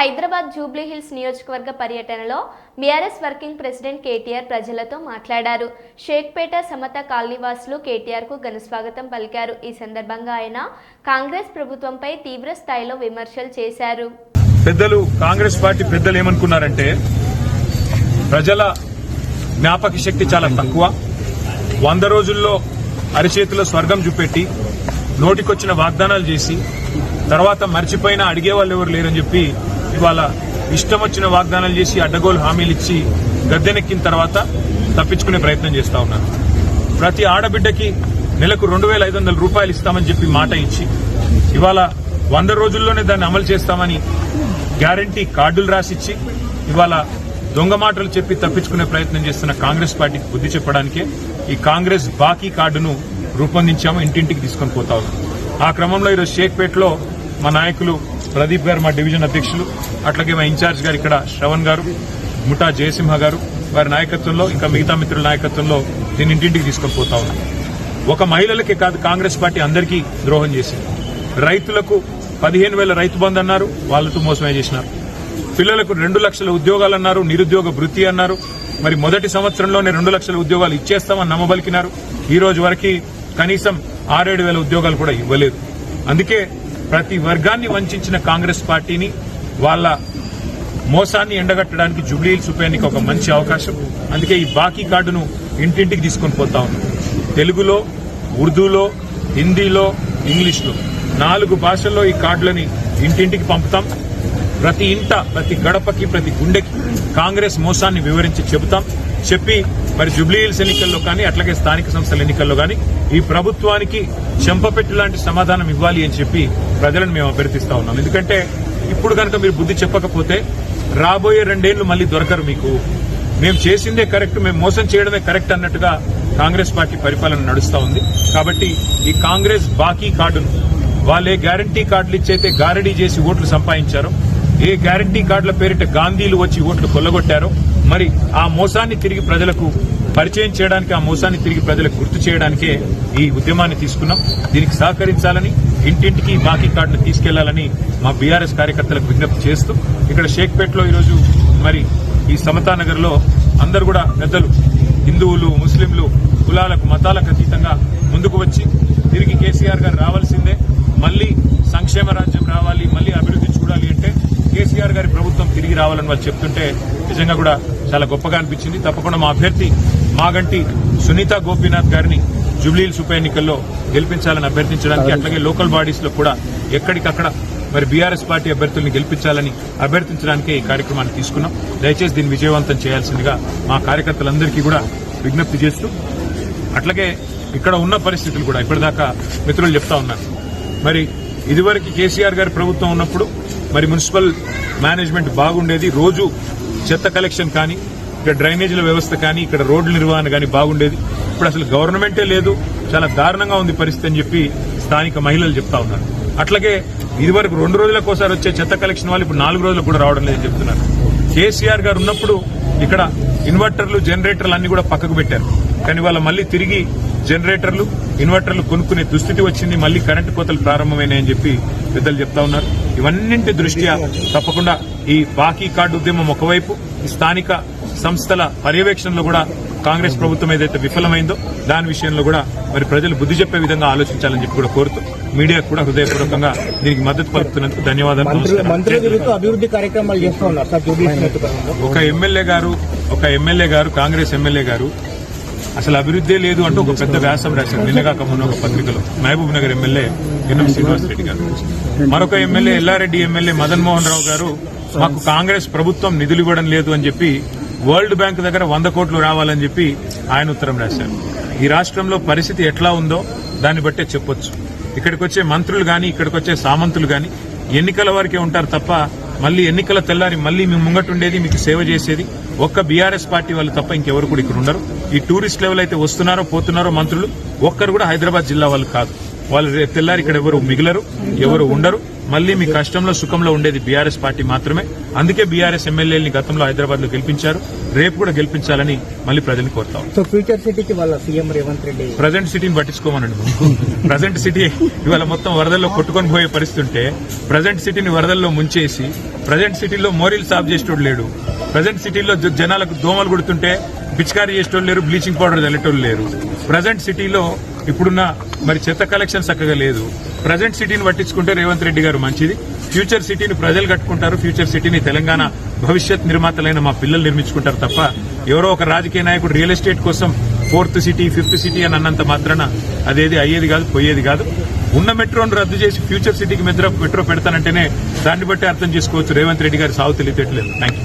Hyderabad Jubilee hills నియోజకవర్గ పర్యటనలో BRS working president KTR ప్రజలతో మాట్లాడారు. షేక్పేట సమత కాలనీవాసులు కేటీఆర్ కు ఘనస్వాగతం పలికారు. ఈ సందర్భంగా ఆయన కాంగ్రెస్ ప్రభుత్వంపై తీవ్ర స్థాయిలో విమర్శలు చేశారు. పెద్దలు కాంగ్రెస్ పార్టీ పెద్దలు ఏమనుకున్నారంటే ప్రజల జ్ఞాపక శక్తి చాలా తక్కువ, 100 రోజుల్లో అరిచేతిలో స్వర్గం చూపెట్టి నోటికొచ్చిన వాగ్దానాలు చేసి తర్వాత మర్చిపోయినా అడిగే వాళ్ళు ఎవరు లేరని చెప్పి ఇవాళ ఇష్టం వచ్చిన వాగ్దానాలు చేసి అడ్డగోలు హామీలు ఇచ్చి గద్దెనెక్కిన తర్వాత తప్పించుకునే ప్రయత్నం చేస్తా ఉన్నారు. ప్రతి ఆడబిడ్డకి నెలకు 2,500 రూపాయలు ఇస్తామని చెప్పి మాట ఇచ్చి ఇవాళ 100 రోజుల్లోనే దాన్ని అమలు చేస్తామని గ్యారంటీ కార్డులు రాసిచ్చి ఇవాళ దొంగ మాటలు చెప్పి తప్పించుకునే ప్రయత్నం చేస్తున్న కాంగ్రెస్ పార్టీకి బుద్ధి చెప్పడానికే ఈ కాంగ్రెస్ బాకీ కార్డును రూపొందించాము, ఇంటింటికి తీసుకొని పోతా ఉన్నాం. ఆ క్రమంలో ఈరోజు షేక్పేటలో మా నాయకులు ప్రదీప్ గారు, మా డివిజన్ అధ్యక్షులు, అట్లాగే మా ఇన్ఛార్జ్ గారు ఇక్కడ శ్రవణ్ గారు, ముఠా జయసింహ గారు, వారి నాయకత్వంలో ఇంకా మిగతా మిత్రుల నాయకత్వంలో దీన్ని ఇంటింటికి తీసుకొని పోతా ఉన్నాం. ఒక మహిళలకే కాదు, కాంగ్రెస్ పార్టీ అందరికీ ద్రోహం చేసింది. రైతులకు 15,000 రైతు బంధు అన్నారు, వాళ్ళతో మోసమే చేసినారు. పిల్లలకు 2 లక్షల ఉద్యోగాలు అన్నారు, నిరుద్యోగ భృతి అన్నారు. మరి మొదటి సంవత్సరంలోనే 2 లక్షల ఉద్యోగాలు ఇచ్చేస్తామని నమ్మబలికినారు. ఈ రోజు వరకు కనీసం 6-7 వేల ఉద్యోగాలు కూడా ఇవ్వలేదు. అందుకే ప్రతి వర్గాన్ని వంచిన కాంగ్రెస్ పార్టీని వాళ్ళ మోసాన్ని ఎండగట్టడానికి జూబ్లీ హిల్స్ ఉప ఎన్నిక ఒక మంచి అవకాశం. అందుకే ఈ బాకీ కార్డును ఇంటింటికి తీసుకొని పోతా ఉన్నాం. తెలుగులో, ఉర్దూలో, హిందీలో, ఇంగ్లీష్లో 4 భాషల్లో ఈ కార్డులని ఇంటింటికి పంపుతాం. ప్రతి ఇంట, ప్రతి గడపకి, ప్రతి గుండెకి కాంగ్రెస్ మోసాన్ని వివరించి చెబుతాం. చెప్పి మరి జూబ్లీ హిల్స్ ఎన్నికల్లో కానీ అట్లాగే స్థానిక సంస్థల ఎన్నికల్లో కానీ ఈ ప్రభుత్వానికి చెంపపెట్టు లాంటి సమాధానం ఇవ్వాలి అని చెప్పి ప్రజలను మేము అభ్యర్థిస్తా ఉన్నాం. ఎందుకంటే ఇప్పుడు కనుక మీరు బుద్ధి చెప్పకపోతే రాబోయే 2 ఏళ్లు మళ్లీ దొరకరు మీకు. మేము చేసిందే కరెక్ట్, మేము మోసం చేయడమే కరెక్ట్ అన్నట్టుగా కాంగ్రెస్ పార్టీ పరిపాలన నడుస్తా ఉంది. కాబట్టి ఈ కాంగ్రెస్ బాకీ కార్డును వాళ్ళే గ్యారంటీ కార్డులు ఇచ్చైతే గారడీ చేసి ఓట్లు సంపాదించారో, ఏ గ్యారంటీ కార్డుల పేరిట గాంధీలు వచ్చి ఓట్లు కొల్లగొట్టారో, మరి ఆ మోసాన్ని తిరిగి ప్రజలకు పరిచయం చేయడానికి, ఆ మోసాన్ని తిరిగి ప్రజలకు గుర్తు చేయడానికే ఈ ఉద్యమాన్ని తీసుకున్నాం. దీనికి సహకరించాలని, ఇంటింటికి బాకీ కార్డును తీసుకెళ్లాలని మా బీఆర్ఎస్ కార్యకర్తలకు విజ్ఞప్తి చేస్తూ ఇక్కడ షేక్పేటలో ఈరోజు మరి ఈ సమతానగర్ లో అందరూ కూడా పెద్దలు, హిందువులు, ముస్లింలు, కులాలకు, మతాలకు అతీతంగా ముందుకు వచ్చి తిరిగి కేసీఆర్ గారు రావాల్సిందే, మళ్లీ సంక్షేమ రాజ్యం రావాలి, మళ్లీ అభివృద్ధి చూడాలి అంటే కేసీఆర్ గారి ప్రభుత్వం తిరిగి రావాలని వాళ్ళు చెప్తుంటే నిజంగా కూడా చాలా గొప్పగా అనిపించింది. తప్పకుండా మా అభ్యర్థి మాగంటి సునీత గోపీనాథ్ గారిని జూబ్లీ హిల్స్ ఉప ఎన్నికల్లో గెలిపించాలని అభ్యర్థించడానికి, అట్లాగే లోకల్ బాడీస్ లో కూడా ఎక్కడికక్కడ మరి బీఆర్ఎస్ పార్టీ అభ్యర్థుల్ని గెలిపించాలని అభ్యర్థించడానికే ఈ కార్యక్రమాన్ని తీసుకున్నాం. దయచేసి దీన్ని విజయవంతం చేయాల్సిందిగా మా కార్యకర్తలందరికీ కూడా విజ్ఞప్తి చేస్తూ, అట్లాగే ఇక్కడ ఉన్న పరిస్థితులు కూడా ఇప్పటిదాకా మిత్రులు చెప్తా ఉన్నారు. మరి ఇదివరకు కేసీఆర్ గారి ప్రభుత్వం ఉన్నప్పుడు మరి మున్సిపల్ మేనేజ్మెంట్ బాగుండేది, రోజు చెత్త కలెక్షన్ కానీ, ఇక్కడ డ్రైనేజీల వ్యవస్థ కానీ, ఇక్కడ రోడ్ల నిర్వహణ కానీ బాగుండేది. ఇప్పుడు అసలు గవర్నమెంటే లేదు, చాలా దారుణంగా ఉంది పరిస్థితి అని చెప్పి స్థానిక మహిళలు చెప్తా ఉన్నారు. అట్లాగే ఇదివరకు 2 రోజులకోసారి వచ్చే చెత్త కలెక్షన్ వాళ్ళు ఇప్పుడు 4 రోజులకు కూడా రావడం లేదని చెప్తున్నారు. కేసీఆర్ గారు ఉన్నప్పుడు ఇక్కడ ఇన్వర్టర్లు, జనరేటర్లు అన్ని కూడా పక్కకు పెట్టారు. కానీ వాళ్ళ మళ్లీ తిరిగి జనరేటర్లు, ఇన్వర్టర్లు కొనుక్కునే దుస్థితి వచ్చింది, మళ్లీ కరెంటు కోతలు ప్రారంభమైనాయని చెప్పి పెద్దలు చెప్తా ఉన్నారు. ఇవన్నింటి దృష్ట్యా తప్పకుండా ఈ బాకీ కార్డు ఉద్యమం ఒకవైపు, ఈ స్థానిక సంస్థల పర్యవేక్షణలో కూడా కాంగ్రెస్ ప్రభుత్వం ఏదైతే విఫలమైందో దాని విషయంలో కూడా మరి ప్రజలు బుద్ధి చెప్పే విధంగా ఆలోచించాలని చెప్పి కూడా కోరుతూ మీడియాకు కూడా హృదయపూర్వకంగా దీనికి మద్దతు పలుకుతున్నందుకు ధన్యవాదాలు. ఒక ఎమ్మెల్యే గారు కాంగ్రెస్ ఎమ్మెల్యే గారు అసలు అభివృద్ధే లేదు అంటూ ఒక పెద్ద వ్యాసం రాశారు నిన్నగాక మొన్న ఒక పత్రికలో. మహబూబ్ నగర్ ఎమ్మెల్యే ఎన్ఎం శ్రీనివాసరెడ్డి గారు, మరొక ఎమ్మెల్యే ఎల్లారెడ్డి ఎమ్మెల్యే మదన్ మోహన్ రావు గారు మాకు కాంగ్రెస్ ప్రభుత్వం నిధులు ఇవ్వడం లేదు అని చెప్పి వరల్డ్ బ్యాంక్ దగ్గర 100 కోట్లు రావాలని చెప్పి ఆయన ఉత్తరం రాశారు. ఈ రాష్ట్రంలో పరిస్థితి ఎట్లా ఉందో దాన్ని బట్టే చెప్పొచ్చు. ఇక్కడికి వచ్చే మంత్రులు గాని, ఇక్కడికి వచ్చే సామంతులు గాని ఎన్నికల వరకే ఉంటారు తప్ప మళ్లీ ఎన్నికల తెల్లారి మళ్లీ మీ ముంగటుండేది, మీకు సేవ చేసేది ఒక్క బీఆర్ఎస్ పార్టీ వాళ్ళు తప్ప ఇంకెవరు కూడా ఇక్కడ ఉండరు. ఈ టూరిస్ట్ లెవెల్ అయితే వస్తున్నారో పోతున్నారో మంత్రులు ఒక్కరు కూడా హైదరాబాద్ జిల్లా వాళ్ళు కాదు. వాళ్ళు తెల్లారి ఇక్కడ ఎవరు మిగిలరు, ఎవరు ఉండరు. మళ్ళీ మీ కష్టంలో సుఖంలో ఉండేది బీఆర్ఎస్ పార్టీ మాత్రమే. అందుకే బీఆర్ఎస్ ఎమ్మెల్యేలని గతంలో హైదరాబాద్ లో గెలిపించారు, రేపు కూడా గెలిపించాలని మళ్ళీ ప్రజల్ని కోరుతాం. సో ఫ్యూచర్ సిటీకి వాళ్ళ సీఎం రేవంత్ రెడ్డి ప్రజెంట్ సిటీని పట్టించుకోమనండి. ప్రజెంట్ సిటీ ఇవాళ మొత్తం వరదల్లో కొట్టుకొని పోయే పరిస్థితి ఉంటే ప్రజెంట్ సిటీని వరదల్లో ముంచేసి ప్రజెంట్ సిటీలో మోరీలు సాఫ్ చేసేటోడు లేడు. ప్రజెంట్ సిటీలో జనాలకు దోమలు కొడుతుంటే పిచికారీ చేసేటోళ్ళు లేరు, బ్లీచింగ్ పౌడర్ చల్లేటోళ్ళు లేరు. ప్రజెంట్ సిటీలో ఇప్పుడున్న మరి చెత్త కలెక్షన్ చక్కగా లేదు. ప్రజెంట్ సిటీని పట్టించుకుంటే రేవంత్ రెడ్డి గారు మంచిది. ఫ్యూచర్ సిటీని ప్రజలు కట్టుకుంటారు, ఫ్యూచర్ సిటీని తెలంగాణ భవిష్యత్ నిర్మాతలైన మా పిల్లలు నిర్మించుకుంటారు తప్ప ఎవరో ఒక రాజకీయ నాయకుడు రియల్ ఎస్టేట్ కోసం 4th సిటీ 5th సిటీ అని అన్నంత మాత్రాన అదేది అయ్యేది కాదు, పోయేది కాదు. ఉన్న మెట్రోను రద్దు చేసి ఫ్యూచర్ సిటీకి మెట్రో పెడతానంటేనే దాన్ని బట్టి అర్థం చేసుకోవచ్చు రేవంత్ రెడ్డి గారి సాగు తెలియట్లేదు. Thank you.